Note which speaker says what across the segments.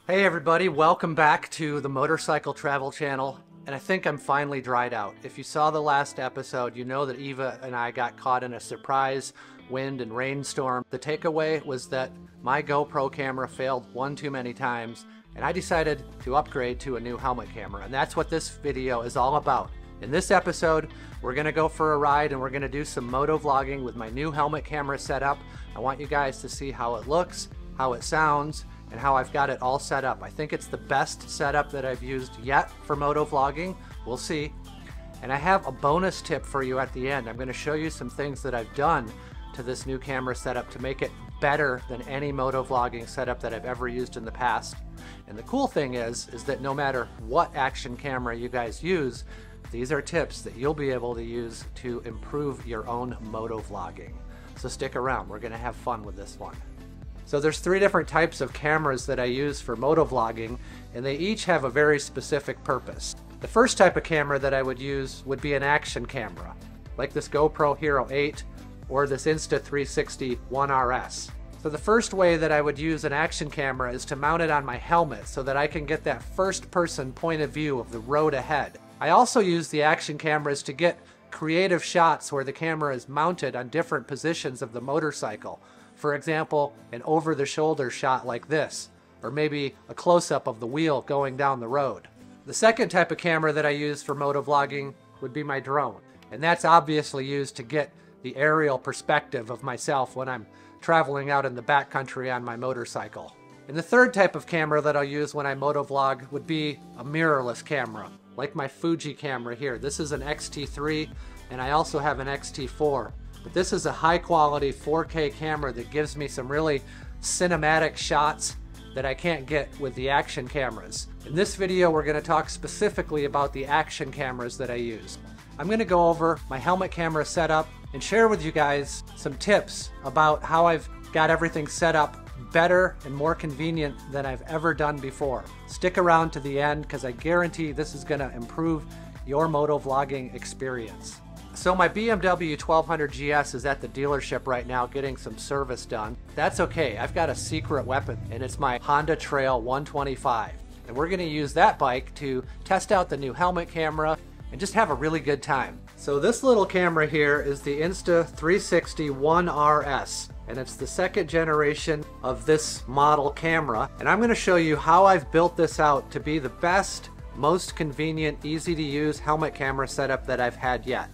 Speaker 1: Hey everybody, welcome back to the Motorcycle Travel Channel. And I think I'm finally dried out. If you saw the last episode, you know that Eva and I got caught in a surprise wind and rainstorm. The takeaway was that my GoPro camera failed one too many times, and I decided to upgrade to a new helmet camera. And that's what this video is all about. In this episode, we're gonna go for a ride and we're gonna do some moto vlogging with my new helmet camera setup. I want you guys to see how it looks, how it sounds, and how I've got it all set up. I think it's the best setup that I've used yet for moto vlogging. We'll see. And I have a bonus tip for you at the end. I'm gonna show you some things that I've done to this new camera setup to make it better than any moto vlogging setup that I've ever used in the past. And the cool thing is that no matter what action camera you guys use, these are tips that you'll be able to use to improve your own moto vlogging. So stick around, we're gonna have fun with this one. So there's three different types of cameras that I use for moto vlogging, and they each have a very specific purpose. The first type of camera that I would use would be an action camera, like this GoPro Hero 8 or this Insta 360 1RS. So the first way that I would use an action camera is to mount it on my helmet so that I can get that first person point of view of the road ahead. I also use the action cameras to get creative shots where the camera is mounted on different positions of the motorcycle. For example, an over-the-shoulder shot like this, or maybe a close-up of the wheel going down the road. The second type of camera that I use for moto vlogging would be my drone, and that's obviously used to get the aerial perspective of myself when I'm traveling out in the backcountry on my motorcycle. And the third type of camera that I'll use when I moto vlog would be a mirrorless camera, like my Fuji camera here. This is an X-T3, and I also have an X-T4. But this is a high quality 4K camera that gives me some really cinematic shots that I can't get with the action cameras. In this video, we're going to talk specifically about the action cameras that I use. I'm going to go over my helmet camera setup and share with you guys some tips about how I've got everything set up better and more convenient than I've ever done before. Stick around to the end because I guarantee this is going to improve your moto vlogging experience. So my BMW 1200 GS is at the dealership right now getting some service done. That's okay, I've got a secret weapon, and it's my Honda Trail 125. And we're gonna use that bike to test out the new helmet camera and just have a really good time. So this little camera here is the Insta 360 1RS, and it's the second generation of this model camera. And I'm gonna show you how I've built this out to be the best, most convenient, easy to use helmet camera setup that I've had yet.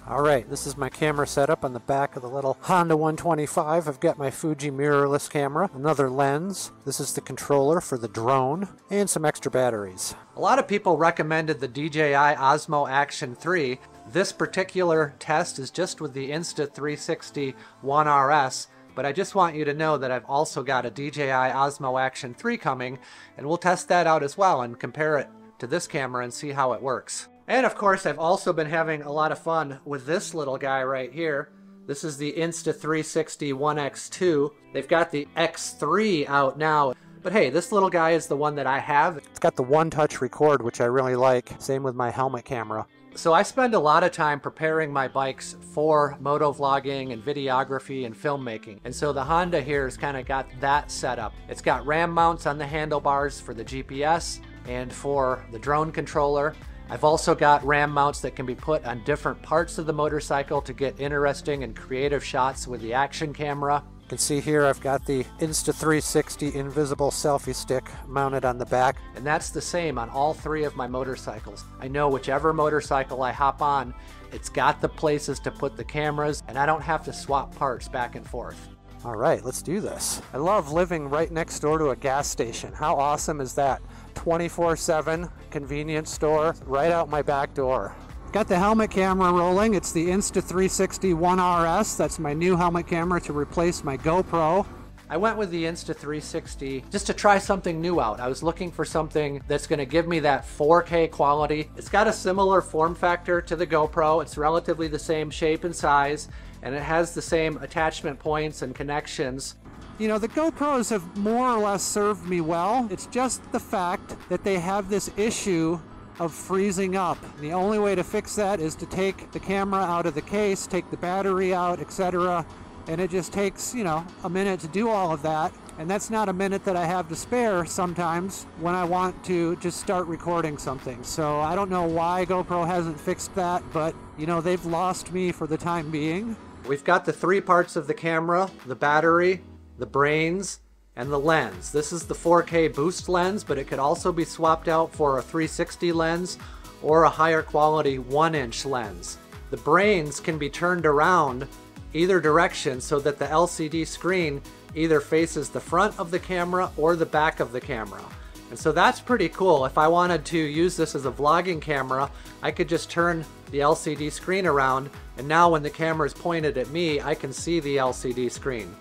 Speaker 1: Alright, this is my camera setup on the back of the little Honda 125. I've got my Fuji mirrorless camera, another lens. This is the controller for the drone, and some extra batteries. A lot of people recommended the DJI Osmo Action 3. This particular test is just with the Insta 360 1RS, but I just want you to know that I've also got a DJI Osmo Action 3 coming, and we'll test that out as well and compare it to this camera and see how it works. And of course, I've also been having a lot of fun with this little guy right here. This is the Insta 360 1X2. They've got the X3 out now. But hey, this little guy is the one that I have. It's got the one-touch record, which I really like. Same with my helmet camera. So I spend a lot of time preparing my bikes for moto vlogging and videography and filmmaking. And so the Honda here has kind of got that set up. It's got RAM mounts on the handlebars for the GPS and for the drone controller. I've also got RAM mounts that can be put on different parts of the motorcycle to get interesting and creative shots with the action camera. You can see here I've got the Insta 360 invisible selfie stick mounted on the back, and that's the same on all three of my motorcycles. I know whichever motorcycle I hop on, it's got the places to put the cameras, and I don't have to swap parts back and forth. All right, let's do this. I love living right next door to a gas station. How awesome is that? 24/7 convenience store right out my back door. Got the helmet camera rolling. It's the Insta 360 1RS. That's my new helmet camera to replace my GoPro. I went with the Insta 360 just to try something new out. I was looking for something that's going to give me that 4K quality. It's got a similar form factor to the GoPro. It's relatively the same shape and size, and it has the same attachment points and connections. You know, the GoPros have more or less served me well. It's just the fact that they have this issue of freezing up. The only way to fix that is to take the camera out of the case, take the battery out, etc. And it just takes, you know, a minute to do all of that. And that's not a minute that I have to spare sometimes when I want to just start recording something. So I don't know why GoPro hasn't fixed that, but you know, they've lost me for the time being. We've got the three parts of the camera: the battery, the brains, and the lens. This is the 4K boost lens, but it could also be swapped out for a 360 lens or a higher quality 1-inch lens. The brains can be turned around either direction so that the LCD screen either faces the front of the camera or the back of the camera. And so that's pretty cool. If I wanted to use this as a vlogging camera, I could just turn the LCD screen around, and now when the camera is pointed at me, I can see the LCD screen.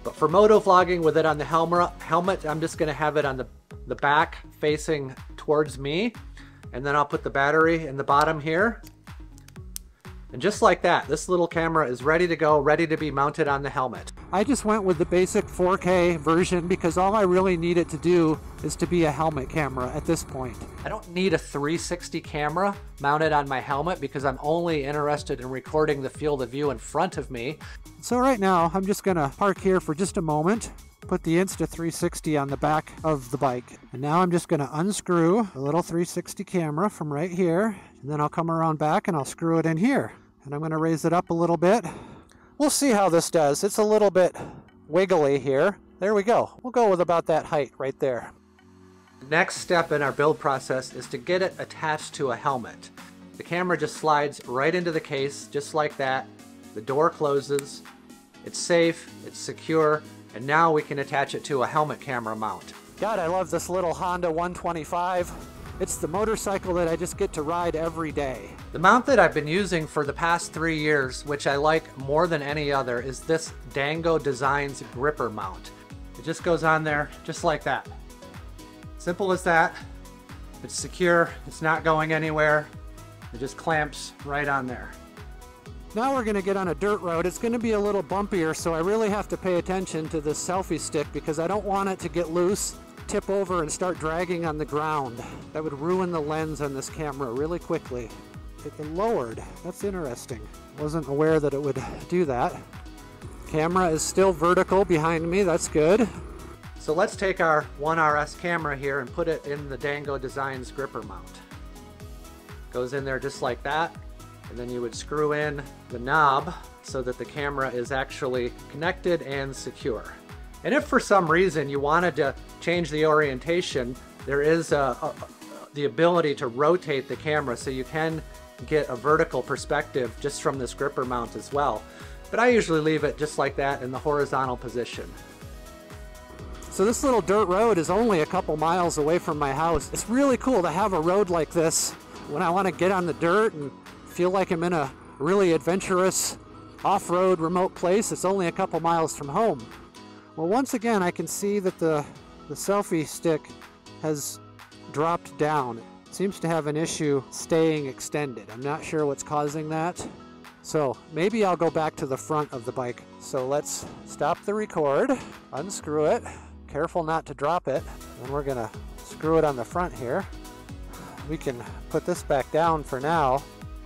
Speaker 1: But for moto vlogging with it on the helmet, I'm just gonna have it on the back facing towards me, and then I'll put the battery in the bottom here. And just like that, this little camera is ready to go, ready to be mounted on the helmet. I just went with the basic 4K version because all I really need it to do is to be a helmet camera at this point. I don't need a 360 camera mounted on my helmet because I'm only interested in recording the field of view in front of me. So right now, I'm just gonna park here for just a moment, put the Insta 360 on the back of the bike. And now I'm just gonna unscrew the little 360 camera from right here, and then I'll come around back and I'll screw it in here. And I'm going to raise it up a little bit. We'll see how this does. It's a little bit wiggly here. There we go. We'll go with about that height right there. The next step in our build process is to get it attached to a helmet. The camera just slides right into the case, just like that. The door closes. It's safe, it's secure, and now we can attach it to a helmet camera mount. God, I love this little Honda 125. It's the motorcycle that I just get to ride every day. The mount that I've been using for the past 3 years, which I like more than any other, is this DANGO Designs gripper mount. It just goes on there just like that. Simple as that. It's secure, it's not going anywhere. It just clamps right on there. Now we're gonna get on a dirt road. It's gonna be a little bumpier, so I really have to pay attention to this selfie stick because I don't want it to get loose, tip over, and start dragging on the ground. That would ruin the lens on this camera really quickly. It lowered. That's interesting. Wasn't aware that it would do that. Camera is still vertical behind me. That's good. So let's take our 1RS camera here and put it in the DANGO Designs gripper mount. Goes in there just like that, and then you would screw in the knob so that the camera is actually connected and secure. And if for some reason you wanted to change the orientation, there is the ability to rotate the camera so you can get a vertical perspective just from this gripper mount as well. But I usually leave it just like that in the horizontal position. So this little dirt road is only a couple miles away from my house. It's really cool to have a road like this when I want to get on the dirt and feel like I'm in a really adventurous off-road remote place. It's only a couple miles from home. Well, once again, I can see that the selfie stick has dropped down. It seems to have an issue staying extended. I'm not sure what's causing that. So maybe I'll go back to the front of the bike. So let's stop the record, unscrew it, careful not to drop it, and we're gonna screw it on the front here. We can put this back down for now.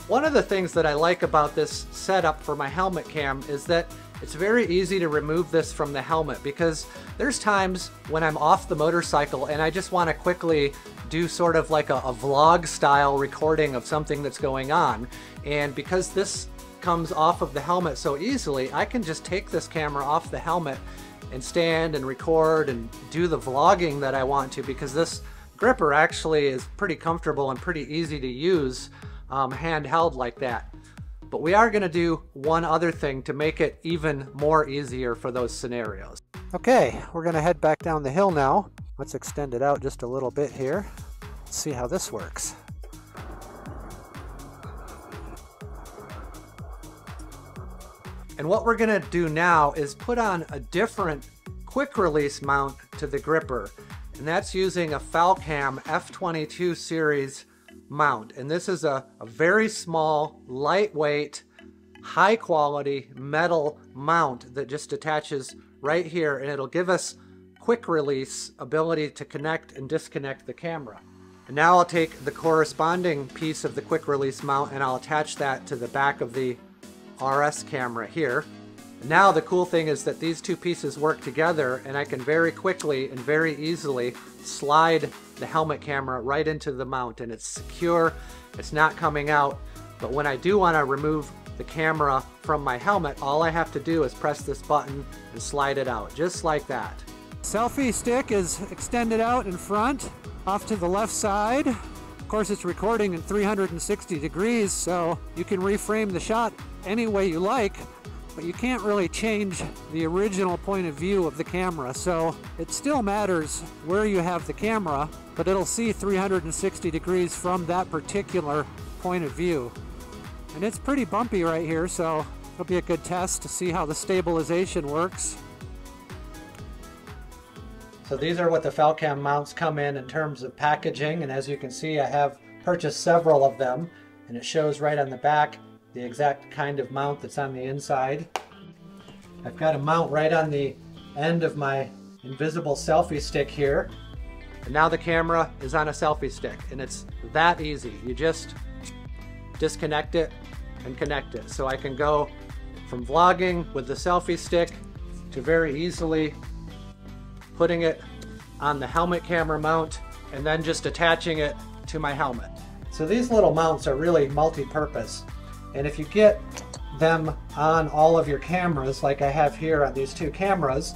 Speaker 1: One of the things that I like about this setup for my helmet cam is that it's very easy to remove this from the helmet because there's times when I'm off the motorcycle and I just want to quickly do sort of like a vlog style recording of something that's going on. And because this comes off of the helmet so easily, I can just take this camera off the helmet and stand and record and do the vlogging that I want to, because this gripper actually is pretty comfortable and pretty easy to use handheld like that. But we are going to do one other thing to make it even more easier for those scenarios. Okay, we're going to head back down the hill now. Let's extend it out just a little bit here. Let's see how this works. And what we're going to do now is put on a different quick release mount to the gripper. And that's using a FALCAM F22 series mount. And this is a very small, lightweight, high quality metal mount that just attaches right here, and it'll give us quick release ability to connect and disconnect the camera. And now I'll take the corresponding piece of the quick release mount and I'll attach that to the back of the RS camera here. Now the cool thing is that these two pieces work together, and I can very quickly and very easily slide the helmet camera right into the mount, and it's secure, it's not coming out. But when I do want to remove the camera from my helmet, all I have to do is press this button and slide it out, just like that. Selfie stick is extended out in front, off to the left side. Of course, it's recording in 360 degrees, so you can reframe the shot any way you like, but you can't really change the original point of view of the camera. So it still matters where you have the camera, but it'll see 360 degrees from that particular point of view. And it's pretty bumpy right here, so it'll be a good test to see how the stabilization works. So these are what the FALCAM mounts come in terms of packaging, and as you can see, I have purchased several of them, and it shows right on the back the exact kind of mount that's on the inside. I've got a mount right on the end of my invisible selfie stick here, and now the camera is on a selfie stick, and it's that easy. You just disconnect it and connect it. So I can go from vlogging with the selfie stick to very easily putting it on the helmet camera mount and then just attaching it to my helmet. So these little mounts are really multi-purpose, and if you get them on all of your cameras like I have here on these two cameras,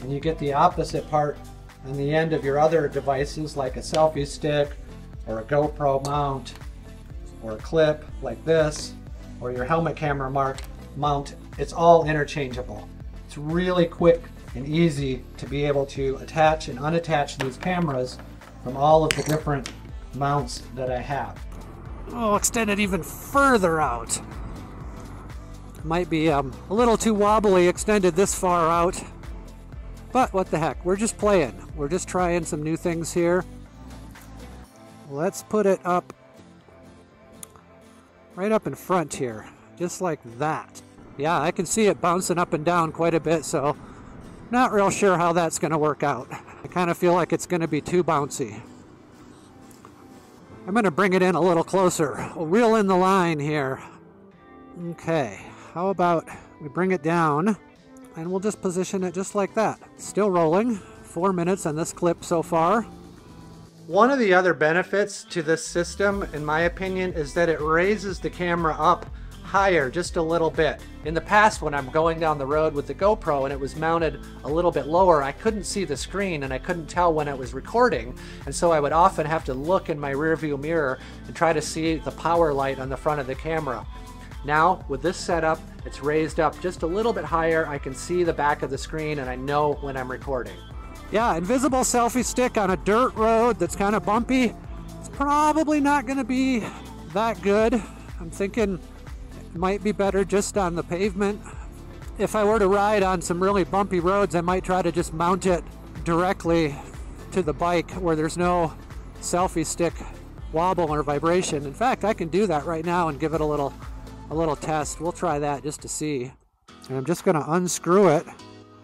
Speaker 1: and you get the opposite part on the end of your other devices like a selfie stick or a GoPro mount or a clip like this or your helmet camera mount, it's all interchangeable. It's really quick and easy to be able to attach and unattach these cameras from all of the different mounts that I have. Oh, extend it even further out. Might be a little too wobbly extended this far out, but what the heck, we're just playing. We're just trying some new things here. Let's put it up right up in front here, just like that. Yeah, I can see it bouncing up and down quite a bit, so not real sure how that's going to work out. I kind of feel like it's going to be too bouncy. I'm going to bring it in a little closer. We'll reel in the line here. Okay, how about we bring it down and we'll just position it just like that. Still rolling. 4 minutes on this clip so far. One of the other benefits to this system, in my opinion, is that it raises the camera up higher just a little bit. In the past, when I'm going down the road with the GoPro and it was mounted a little bit lower, I couldn't see the screen and I couldn't tell when it was recording, and so I would often have to look in my rearview mirror and try to see the power light on the front of the camera. Now, with this setup, it's raised up just a little bit higher. I can see the back of the screen and I know when I'm recording. Yeah, invisible selfie stick on a dirt road that's kind of bumpy. It's probably not going to be that good. I'm thinking it might be better just on the pavement. If I were to ride on some really bumpy roads, I might try to just mount it directly to the bike where there's no selfie stick wobble or vibration. In fact, I can do that right now and give it a little test. We'll try that just to see. And I'm just going to unscrew it,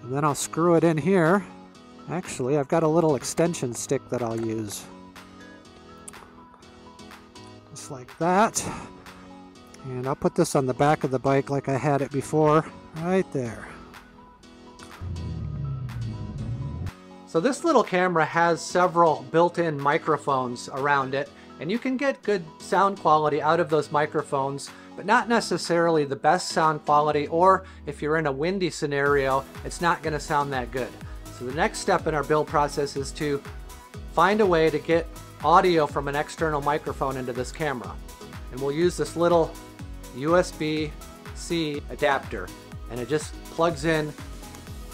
Speaker 1: and then I'll screw it in here. Actually, I've got a little extension stick that I'll use. Just like that. And I'll put this on the back of the bike like I had it before, right there. So this little camera has several built-in microphones around it, and you can get good sound quality out of those microphones, but not necessarily the best sound quality, or if you're in a windy scenario, it's not going to sound that good. So the next step in our build process is to find a way to get audio from an external microphone into this camera. And we'll use this little USB-C adapter, and it just plugs in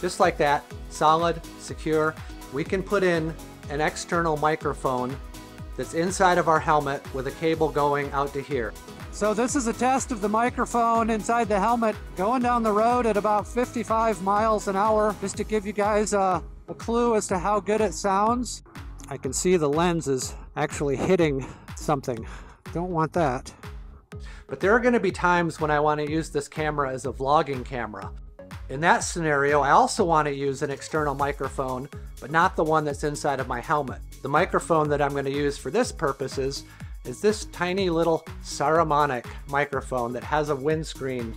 Speaker 1: just like that, solid, secure. We can put in an external microphone that's inside of our helmet with a cable going out to here. So this is a test of the microphone inside the helmet going down the road at about 55 miles an hour, just to give you guys a clue as to how good it sounds. I can see the lens is actually hitting something. Don't want that. But there are going to be times when I want to use this camera as a vlogging camera. In that scenario, I also want to use an external microphone, but not the one that's inside of my helmet. The microphone that I'm going to use for this purposes is this tiny little SARAMONIC microphone that has a windscreen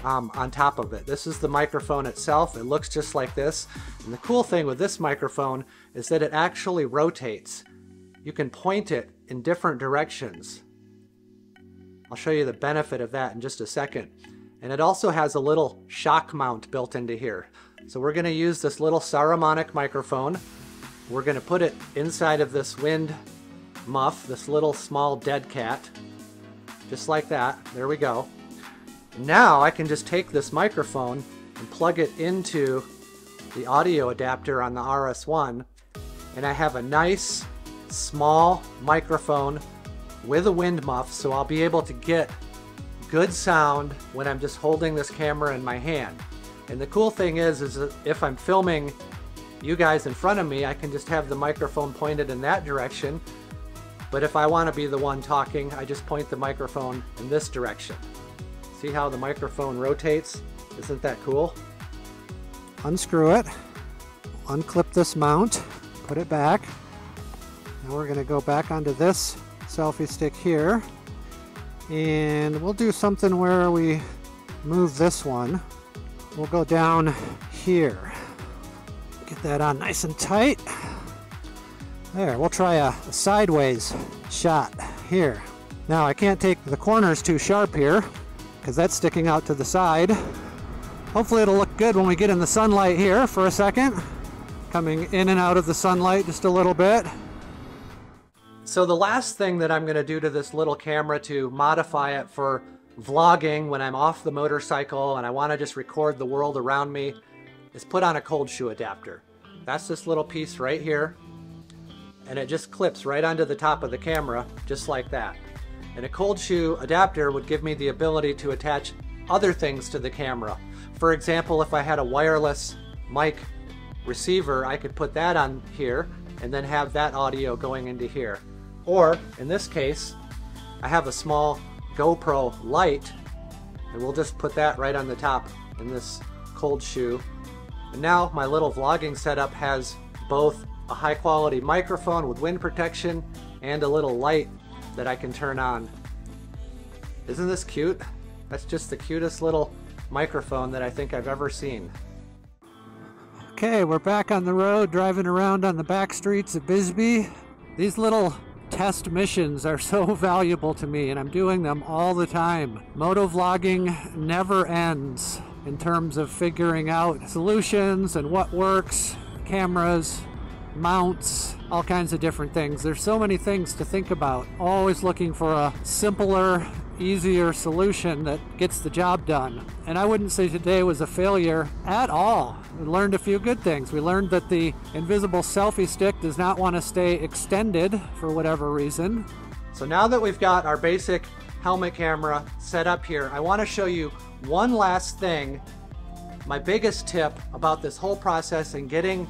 Speaker 1: on top of it. This is the microphone itself. It looks just like this. And the cool thing with this microphone is that it actually rotates. You can point it in different directions. I'll show you the benefit of that in just a second. And it also has a little shock mount built into here. So we're going to use this little SARAMONIC microphone. We're going to put it inside of this wind muff, this little small dead cat. Just like that. There we go. Now I can just take this microphone and plug it into the audio adapter on the RS1, and I have a nice small microphone with a wind muff, so I'll be able to get good sound when I'm just holding this camera in my hand. And the cool thing is that if I'm filming you guys in front of me, I can just have the microphone pointed in that direction. But if I want to be the one talking, I just point the microphone in this direction. See how the microphone rotates? Isn't that cool? Unscrew it, unclip this mount, put it back. Now we're going to go back onto this selfie stick here. And we'll do something where we move this one. We'll go down here. Get that on nice and tight. There, we'll try a sideways shot here. Now I can't take the corners too sharp here because that's sticking out to the side. Hopefully it'll look good when we get in the sunlight here for a second. Coming in and out of the sunlight just a little bit. So the last thing that I'm going to do to this little camera to modify it for vlogging when I'm off the motorcycle and I want to just record the world around me is put on a cold shoe adapter. That's this little piece right here. And it just clips right onto the top of the camera, just like that. And a cold shoe adapter would give me the ability to attach other things to the camera. For example, if I had a wireless mic receiver, I could put that on here and then have that audio going into here. Or, in this case, I have a small GoPro light, and we'll just put that right on the top in this cold shoe. And now my little vlogging setup has both a high quality microphone with wind protection and a little light that I can turn on. Isn't this cute? That's just the cutest little microphone that I think I've ever seen. Okay, we're back on the road driving around on the back streets of Bisbee. These little test missions are so valuable to me and I'm doing them all the time. Moto vlogging never ends in terms of figuring out solutions and what works, cameras, mounts, all kinds of different things. There's so many things to think about. Always looking for a simpler, easier solution that gets the job done. And I wouldn't say today was a failure at all. We learned a few good things. We learned that the invisible selfie stick does not want to stay extended for whatever reason. So now that we've got our basic helmet camera set up here, I want to show you one last thing. My biggest tip about this whole process and getting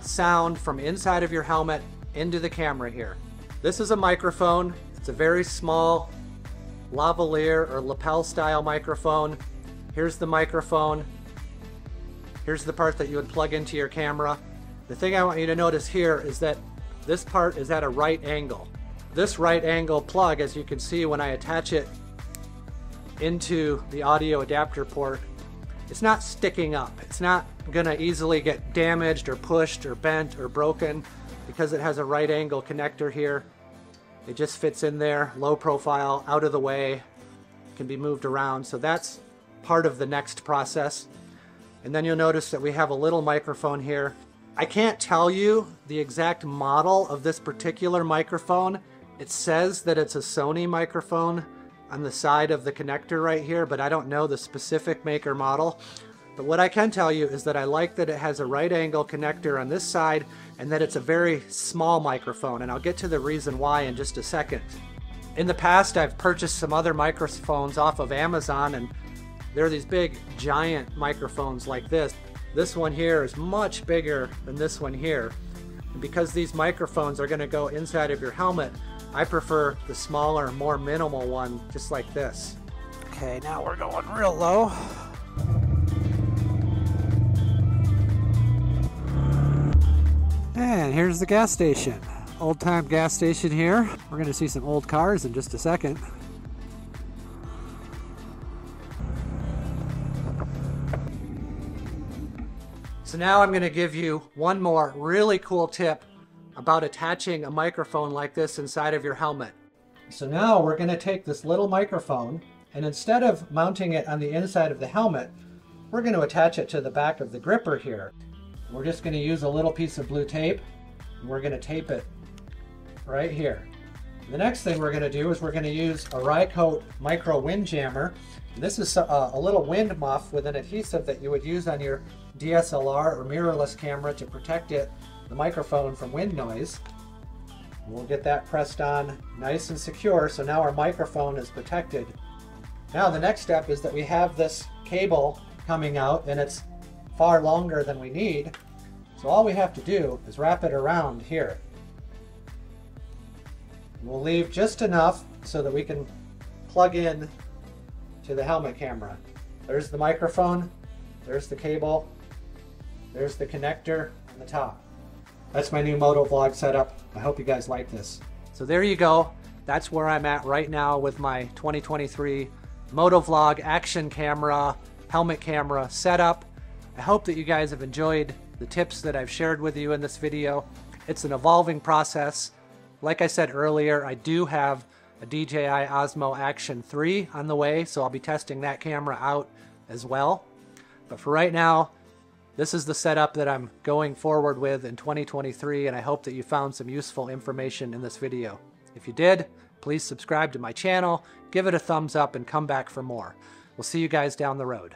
Speaker 1: sound from inside of your helmet into the camera here. This is a microphone. It's a very small lavalier or lapel style microphone. Here's the microphone. Here's the part that you would plug into your camera. The thing I want you to notice here is that this part is at a right angle. This right angle plug, as you can see when I attach it into the audio adapter port, it's not sticking up. It's not gonna easily get damaged or pushed or bent or broken because it has a right angle connector here. It just fits in there, low profile, out of the way, can be moved around. So that's part of the next process. And then you'll notice that we have a little microphone here. I can't tell you the exact model of this particular microphone. It says that it's a Sony microphone on the side of the connector right here, but I don't know the specific make or model. But what I can tell you is that I like that it has a right angle connector on this side and that it's a very small microphone, and I'll get to the reason why in just a second. In the past, I've purchased some other microphones off of Amazon, and they're these big giant microphones like this. This one here is much bigger than this one here. And because these microphones are going to go inside of your helmet, I prefer the smaller, more minimal one, just like this. Okay, now we're going real low. And here's the gas station. Old time gas station here. We're going to see some old cars in just a second. So now I'm going to give you one more really cool tip about attaching a microphone like this inside of your helmet. So now we're going to take this little microphone, and instead of mounting it on the inside of the helmet, we're going to attach it to the back of the gripper here. We're just going to use a little piece of blue tape, and we're going to tape it right here. The next thing we're going to do is we're going to use a RYCOTE micro wind jammer. This is a little wind muff with an adhesive that you would use on your DSLR or mirrorless camera to protect the microphone from wind noise. We'll get that pressed on nice and secure, so now our microphone is protected. Now the next step is that we have this cable coming out, and it's far longer than we need. So all we have to do is wrap it around here. We'll leave just enough so that we can plug in to the helmet camera. There's the microphone, there's the cable, there's the connector on the top. That's my new Moto vlog setup. I hope you guys like this. So there you go. That's where I'm at right now with my 2023 Moto vlog action camera, helmet camera setup. I hope that you guys have enjoyed the tips that I've shared with you in this video. It's an evolving process. Like I said earlier, I do have a DJI Osmo Action 3 on the way, so I'll be testing that camera out as well. But for right now, this is the setup that I'm going forward with in 2023, and I hope that you found some useful information in this video. If you did, please subscribe to my channel, give it a thumbs up, and come back for more. We'll see you guys down the road.